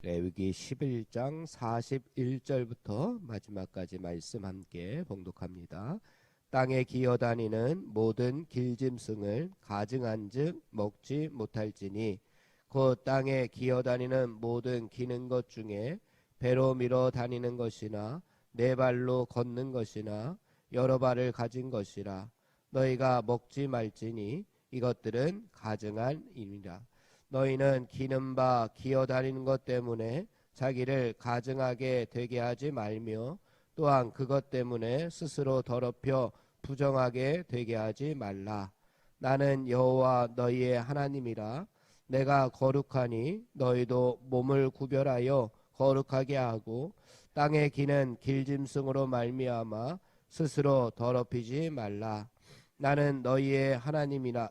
레위기 11장 41절부터 마지막까지 말씀 함께 봉독합니다. 땅에 기어다니는 모든 길짐승을 가증한즉 먹지 못할지니 곧 땅에 기어다니는 모든 기는 것 중에 배로 밀어 다니는 것이나 네 발로 걷는 것이나 여러 발을 가진 것이라 너희가 먹지 말지니 이것들은 가증한이니라. 너희는 기는 바 기어다니는 것 때문에 자기를 가증하게 되게 하지 말며 또한 그것 때문에 스스로 더럽혀 부정하게 되게 하지 말라. 나는 여호와 너희의 하나님이라. 내가 거룩하니 너희도 몸을 구별하여 거룩하게 하고 땅에 기는 길짐승으로 말미암아 스스로 더럽히지 말라. 나는 너희의 하나님이라.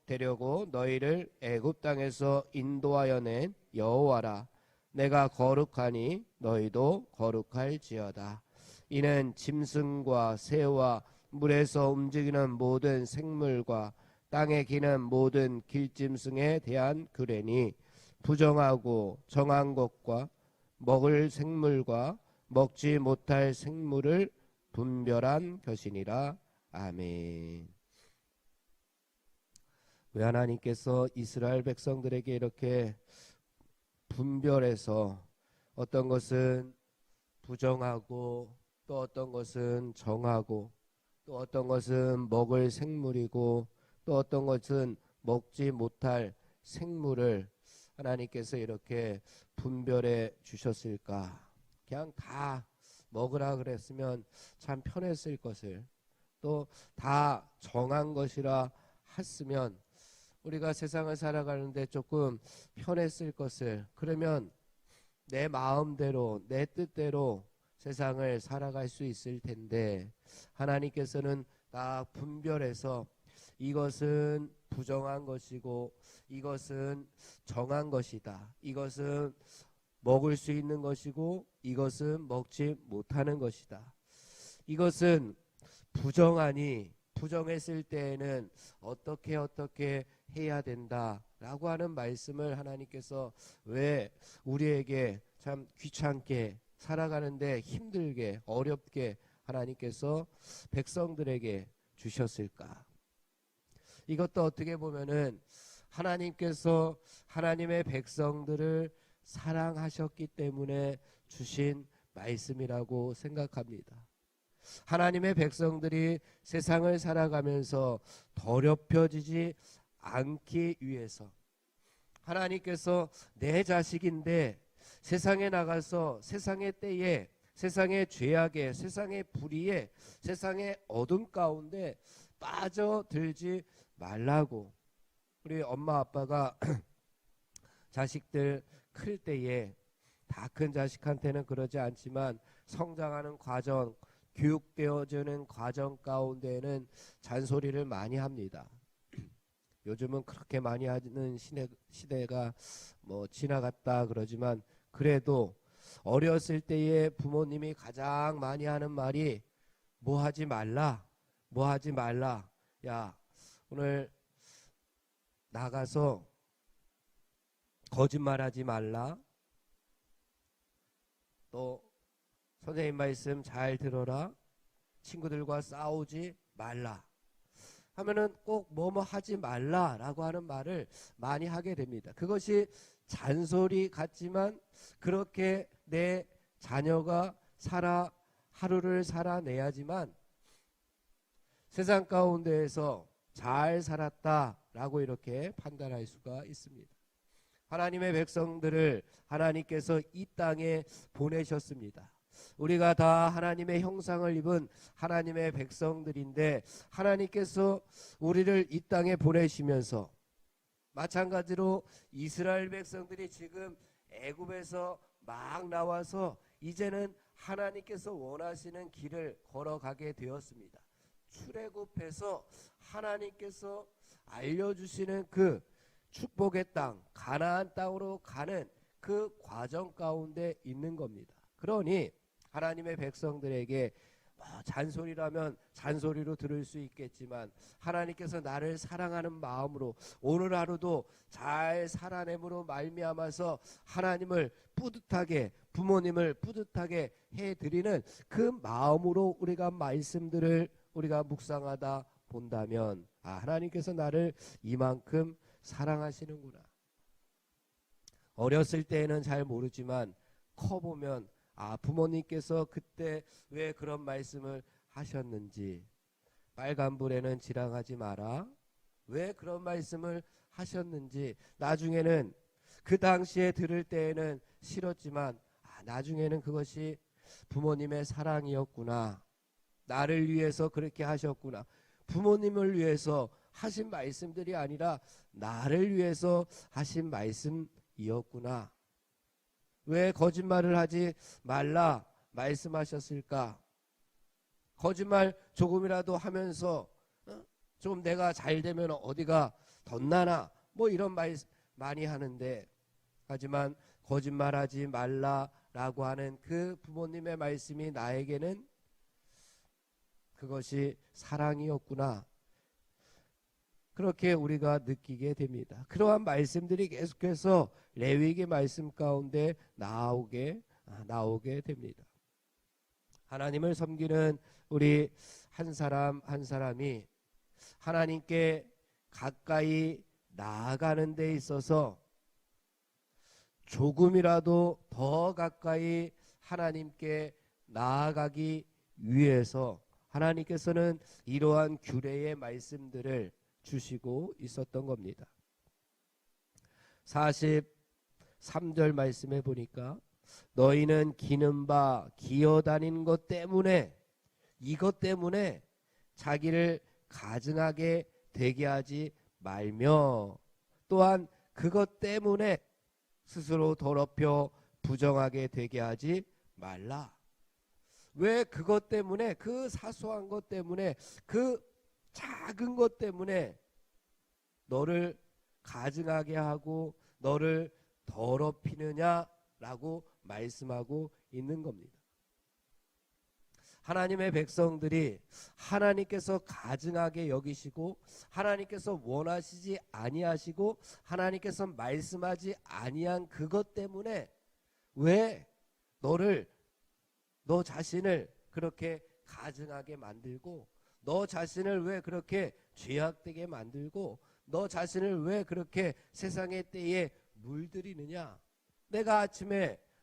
되려고 너희를 애굽 땅에서 인도하여 낸 여호와라. 내가 거룩하니 너희도 거룩할지어다. 이는 짐승과 새와 물에서 움직이는 모든 생물과 땅에 기는 모든 길짐승에 대한 규례니 부정하고 정한 것과 먹을 생물과 먹지 못할 생물을 분별한 것이니라. 아멘. 왜 하나님께서 이스라엘 백성들에게 이렇게 분별해서 어떤 것은 부정하고 또 어떤 것은 정하고 또 어떤 것은 먹을 생물이고 또 어떤 것은 먹지 못할 생물을 하나님께서 이렇게 분별해 주셨을까? 그냥 다 먹으라 그랬으면 참 편했을 것을, 또 다 정한 것이라 했으면 우리가 세상을 살아가는데 조금 편했을 것을, 그러면 내 마음대로 내 뜻대로 세상을 살아갈 수 있을 텐데 하나님께서는 다 분별해서 이것은 부정한 것이고 이것은 정한 것이다, 이것은 먹을 수 있는 것이고 이것은 먹지 못하는 것이다, 이것은 부정하니 부정했을 때에는 어떻게 해야 된다라고 하는 말씀을 하나님께서 왜 우리에게 참 귀찮게 살아가는데 힘들게 어렵게 하나님께서 백성들에게 주셨을까? 이것도 어떻게 보면은 하나님께서 하나님의 백성들을 사랑하셨기 때문에 주신 말씀이라고 생각합니다. 하나님의 백성들이 세상을 살아가면서 더럽혀지지 않기 위해서 하나님께서 내 자식인데 세상에 나가서 세상의 때에 세상의 죄악에 세상의 불의에 세상의 어둠 가운데 빠져들지 말라고, 우리 엄마 아빠가 자식들 클 때에 다 큰 자식한테는 그러지 않지만 성장하는 과정, 교육되어지는 과정 가운데는 잔소리를 많이 합니다. 요즘은 그렇게 많이 하는 시대가 뭐 지나갔다 그러지만 그래도 어렸을 때에 부모님이 가장 많이 하는 말이 뭐 하지 말라, 뭐 하지 말라. 야, 오늘 나가서 거짓말하지 말라. 또 선생님 말씀 잘 들어라. 친구들과 싸우지 말라. 하면은 꼭 뭐뭐 하지 말라라고 하는 말을 많이 하게 됩니다. 그것이 잔소리 같지만 그렇게 내 자녀가 하루를 살아내야지만 세상 가운데에서 잘 살았다라고 이렇게 판단할 수가 있습니다. 하나님의 백성들을 하나님께서 이 땅에 보내셨습니다. 우리가 다 하나님의 형상을 입은 하나님의 백성들인데 하나님께서 우리를 이 땅에 보내시면서 마찬가지로 이스라엘 백성들이 지금 애굽에서 막 나와서 이제는 하나님께서 원하시는 길을 걸어가게 되었습니다. 출애굽해서 하나님께서 알려주시는 그 축복의 땅, 가나안 땅으로 가는 그 과정 가운데 있는 겁니다. 그러니 하나님의 백성들에게 잔소리라면 잔소리로 들을 수 있겠지만 하나님께서 나를 사랑하는 마음으로 오늘 하루도 잘 살아냄으로 말미암아서 하나님을 뿌듯하게, 부모님을 뿌듯하게 해드리는 그 마음으로 우리가 말씀들을 우리가 묵상하다 본다면 하나님께서 나를 이만큼 사랑하시는구나. 어렸을 때에는 잘 모르지만 커보면 부모님께서 그때 왜 그런 말씀을 하셨는지, 빨간불에는 지랑하지 마라, 왜 그런 말씀을 하셨는지 나중에는, 그 당시에 들을 때에는 싫었지만 나중에는 그것이 부모님의 사랑이었구나, 나를 위해서 그렇게 하셨구나, 부모님을 위해서 하신 말씀들이 아니라 나를 위해서 하신 말씀이었구나. 왜 거짓말을 하지 말라 말씀하셨을까? 거짓말 조금이라도 하면서 좀 내가 잘 되면 어디가 덧나나 뭐 이런 말 많이 하는데, 하지만 거짓말하지 말라라고 하는 그 부모님의 말씀이 나에게는 그것이 사랑이었구나, 그렇게 우리가 느끼게 됩니다. 그러한 말씀들이 계속해서 레위기 말씀 가운데 나오게 됩니다. 하나님을 섬기는 우리 한 사람 한 사람이 하나님께 가까이 나아가는 데 있어서 조금이라도 더 가까이 하나님께 나아가기 위해서 하나님께서는 이러한 규례의 말씀들을 주시고 있었던 겁니다. 43절 말씀해 보니까 너희는 기는 바 기어다니는 것 때문에, 이것 때문에 자기를 가증하게 되게 하지 말며, 또한 그것 때문에 스스로 더럽혀 부정하게 되게 하지 말라. 왜 그것 때문에, 그 사소한 것 때문에, 그 작은 것 때문에 너를 가증하게 하고 너를 더럽히느냐라고 말씀하고 있는 겁니다. 하나님의 백성들이 하나님께서 가증하게 여기시고 하나님께서 원하시지 아니하시고 하나님께서 말씀하지 아니한 그것 때문에 왜 너 자신을 그렇게 가증하게 만들고, 너 자신을 왜 그렇게 죄악되게 만들고, 너 자신을 왜 그렇게 세상의 때에 물들이느냐.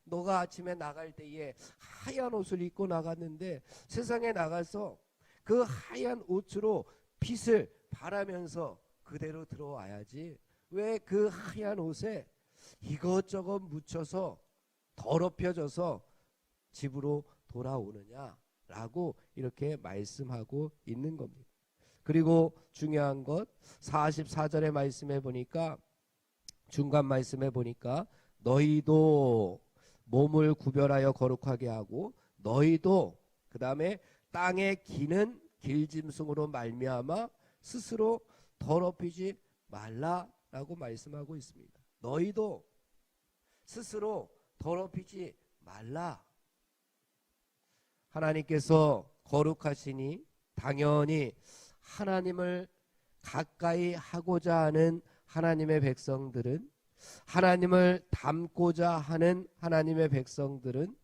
너가 아침에 나갈 때에 하얀 옷을 입고 나갔는데 세상에 나가서 그 하얀 옷으로 빛을 발하면서 그대로 들어와야지, 왜 그 하얀 옷에 이것저것 묻혀서 더럽혀져서 집으로 돌아오느냐라고 이렇게 말씀하고 있는 겁니다. 그리고 중요한 것 44절의 말씀해 보니까, 중간 말씀해 보니까 너희도 몸을 구별하여 거룩하게 하고 너희도, 그 다음에 땅에 기는 길짐승으로 말미암아 스스로 더럽히지 말라라고 말씀하고 있습니다. 너희도 스스로 더럽히지 말라. 하나님께서 거룩하시니 당연히 하나님을 가까이 하고자 하는 하나님의 백성들은, 하나님을 닮고자 하는 하나님의 백성들은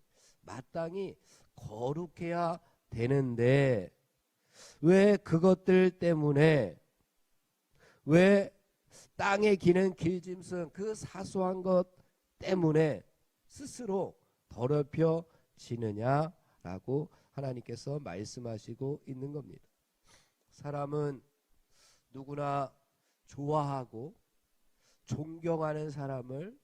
마땅히 거룩해야 되는데, 왜 그것들 때문에, 왜 땅에 기는 길짐승 그 사소한 것 때문에 스스로 더럽혀지느냐라고 하나님께서 말씀하시고 있는 겁니다. 사람은 누구나 좋아하고 존경하는 사람을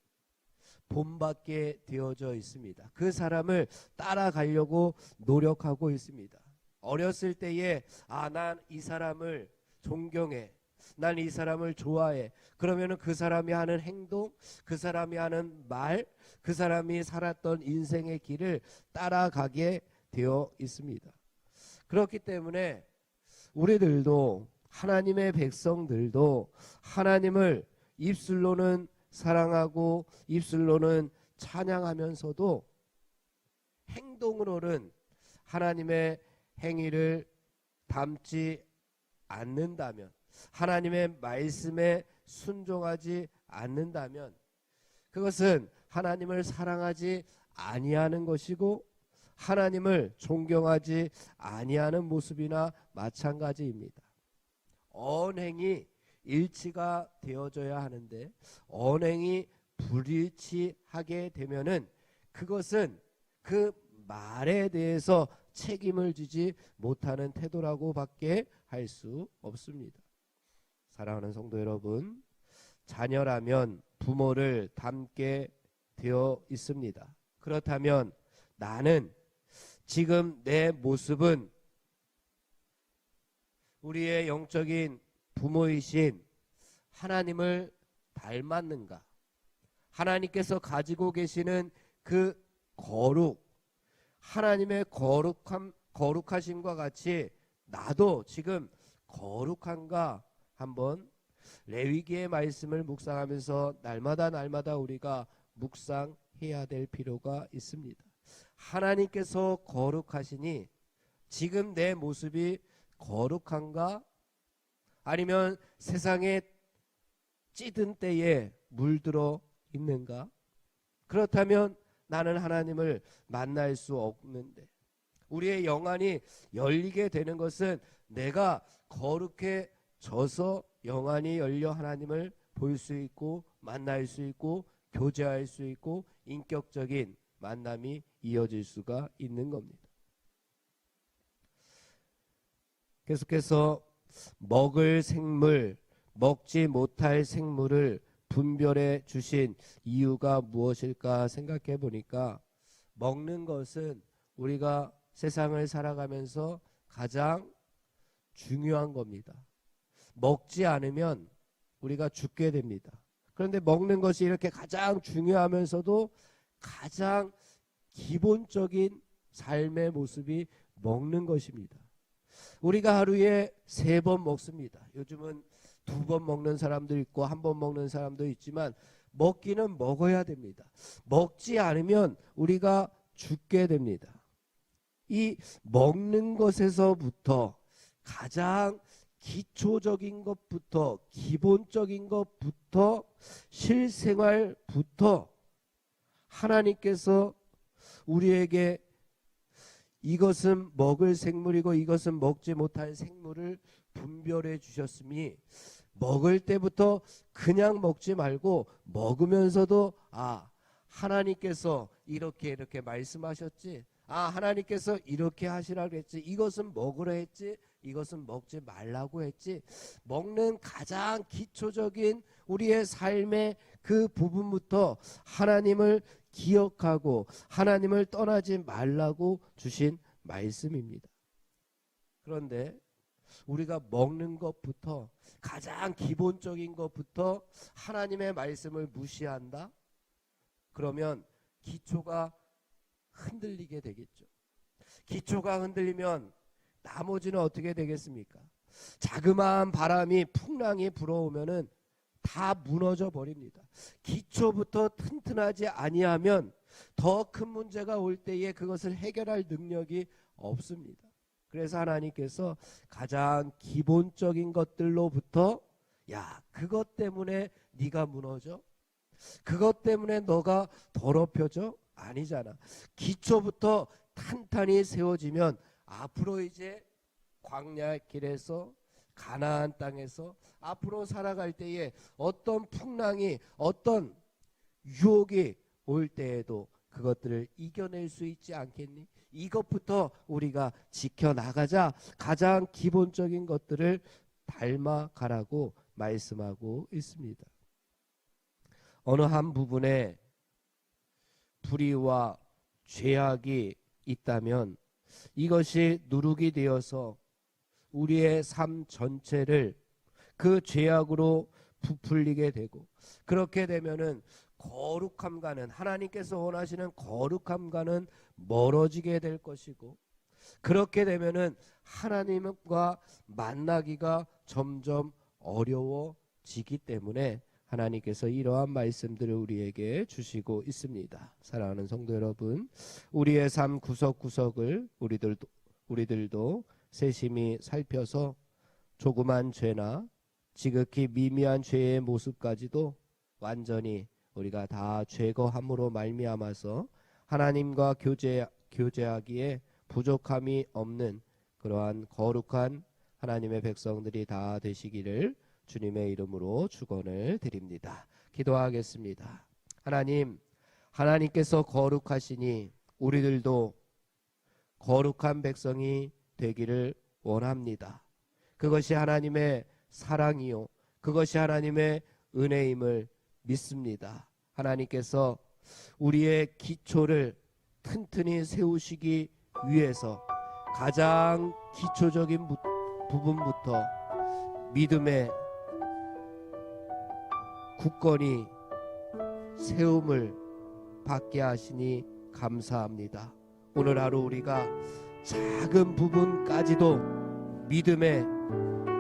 본받게 되어져 있습니다. 그 사람을 따라가려고 노력하고 있습니다. 어렸을 때에 난 이 사람을 존경해, 난 이 사람을 좋아해. 그러면은 그 사람이 하는 행동, 그 사람이 하는 말, 그 사람이 살았던 인생의 길을 따라가게 되어 있습니다. 그렇기 때문에 우리들도, 하나님의 백성들도 하나님을 입술로는 사랑하고 입술로는 찬양하면서도 행동으로는 하나님의 행위를 담지 않는다면, 하나님의 말씀에 순종하지 않는다면 그것은 하나님을 사랑하지 아니하는 것이고 하나님을 존경하지 아니하는 모습이나 마찬가지입니다. 언행이 일치가 되어져야 하는데 언행이 불일치하게 되면은 그것은 그 말에 대해서 책임을 지지 못하는 태도라고 밖에 할 수 없습니다. 사랑하는 성도 여러분, 자녀라면 부모를 닮게 되어 있습니다. 그렇다면 나는 지금 내 모습은 우리의 영적인 부모이신 하나님을 닮았는가? 하나님께서 가지고 계시는 그 거룩, 하나님의 거룩하심과 같이 나도 지금 거룩한가? 한번 레위기의 말씀을 묵상하면서 날마다 우리가 묵상해야 될 필요가 있습니다. 하나님께서 거룩하시니 지금 내 모습이 거룩한가? 아니면 세상에 찌든 때에 물들어 있는가? 그렇다면 나는 하나님을 만날 수 없는데, 우리의 영안이 열리게 되는 것은 내가 거룩해져서 영안이 열려 하나님을 볼 수 있고 만날 수 있고 교제할 수 있고 인격적인 만남이 이어질 수가 있는 겁니다. 계속해서 먹을 생물, 먹지 못할 생물을 분별해 주신 이유가 무엇일까 생각해 보니까 먹는 것은 우리가 세상을 살아가면서 가장 중요한 겁니다. 먹지 않으면 우리가 죽게 됩니다. 그런데 먹는 것이 이렇게 가장 중요하면서도 가장 기본적인 삶의 모습이 먹는 것입니다. 우리가 하루에 3번 먹습니다. 요즘은 2번 먹는 사람도 있고 1번 먹는 사람도 있지만 먹기는 먹어야 됩니다. 먹지 않으면 우리가 죽게 됩니다. 이 먹는 것에서부터 가장 기초적인 것부터 기본적인 것부터 실생활부터 하나님께서 우리에게 이것은 먹을 생물이고 이것은 먹지 못할 생물을 분별해 주셨으니 먹을 때부터 그냥 먹지 말고 먹으면서도 하나님께서 이렇게 말씀하셨지, 하나님께서 이렇게 하시라 그랬지, 이것은 먹으라 했지, 이것은 먹지 말라고 했지. 먹는 가장 기초적인 우리의 삶의 그 부분부터 하나님을 기억하고 하나님을 떠나지 말라고 주신 말씀입니다. 그런데 우리가 먹는 것부터 가장 기본적인 것부터 하나님의 말씀을 무시한다? 그러면 기초가 흔들리게 되겠죠. 기초가 흔들리면 나머지는 어떻게 되겠습니까? 자그마한 바람이 풍랑이 불어오면은 다 무너져 버립니다. 기초부터 튼튼하지 아니하면 더 큰 문제가 올 때에 그것을 해결할 능력이 없습니다. 그래서 하나님께서 가장 기본적인 것들로부터 그것 때문에 네가 무너져? 그것 때문에 너가 더럽혀져? 아니잖아. 기초부터 탄탄히 세워지면 앞으로 이제 광야 길에서 가나안 땅에서 앞으로 살아갈 때에 어떤 풍랑이 어떤 유혹이 올 때에도 그것들을 이겨낼 수 있지 않겠니? 이것부터 우리가 지켜나가자. 가장 기본적인 것들을 닮아가라고 말씀하고 있습니다. 어느 한 부분에 불의와 죄악이 있다면 이것이 누룩이 되어서 우리의 삶 전체를 그 죄악으로 부풀리게 되고, 그렇게 되면은 거룩함과는, 하나님께서 원하시는 거룩함과는 멀어지게 될 것이고, 그렇게 되면은 하나님과 만나기가 점점 어려워지기 때문에 하나님께서 이러한 말씀들을 우리에게 주시고 있습니다. 사랑하는 성도 여러분, 우리의 삶 구석구석을 우리들도 세심히 살펴서 조그만 죄나 지극히 미미한 죄의 모습까지도 완전히 우리가 다 제거함으로 말미암아서 하나님과 교제하기에 부족함이 없는 그러한 거룩한 하나님의 백성들이 다 되시기를 주님의 이름으로 축원을 드립니다. 기도하겠습니다. 하나님께서 거룩하시니 우리들도 거룩한 백성이 되기를 원합니다. 그것이 하나님의 사랑이요, 그것이 하나님의 은혜임을 믿습니다. 하나님께서 우리의 기초를 튼튼히 세우시기 위해서 가장 기초적인 부분부터 믿음의 굳건히 세움을 받게 하시니 감사합니다. 오늘 하루 우리가 작은 부분까지도 믿음에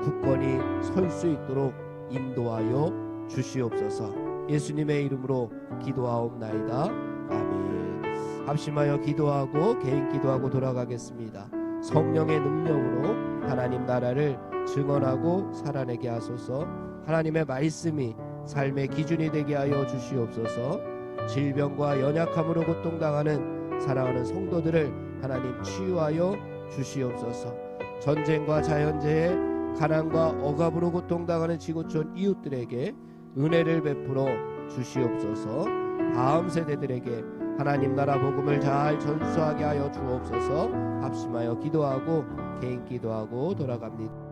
굳건히 설 수 있도록 인도하여 주시옵소서. 예수님의 이름으로 기도하옵나이다. 아멘. 합심하여 기도하고 개인 기도하고 돌아가겠습니다. 성령의 능력으로 하나님 나라를 증언하고 살아내게 하소서. 하나님의 말씀이 삶의 기준이 되게 하여 주시옵소서. 질병과 연약함으로 고통당하는 사랑하는 성도들을 하나님 치유하여 주시옵소서. 전쟁과 자연재해, 가난과 억압으로 고통당하는 지구촌 이웃들에게 은혜를 베풀어 주시옵소서. 다음 세대들에게 하나님 나라 복음을 잘 전수하게 하여 주옵소서. 합심하여 기도하고 개인 기도하고 돌아갑니다.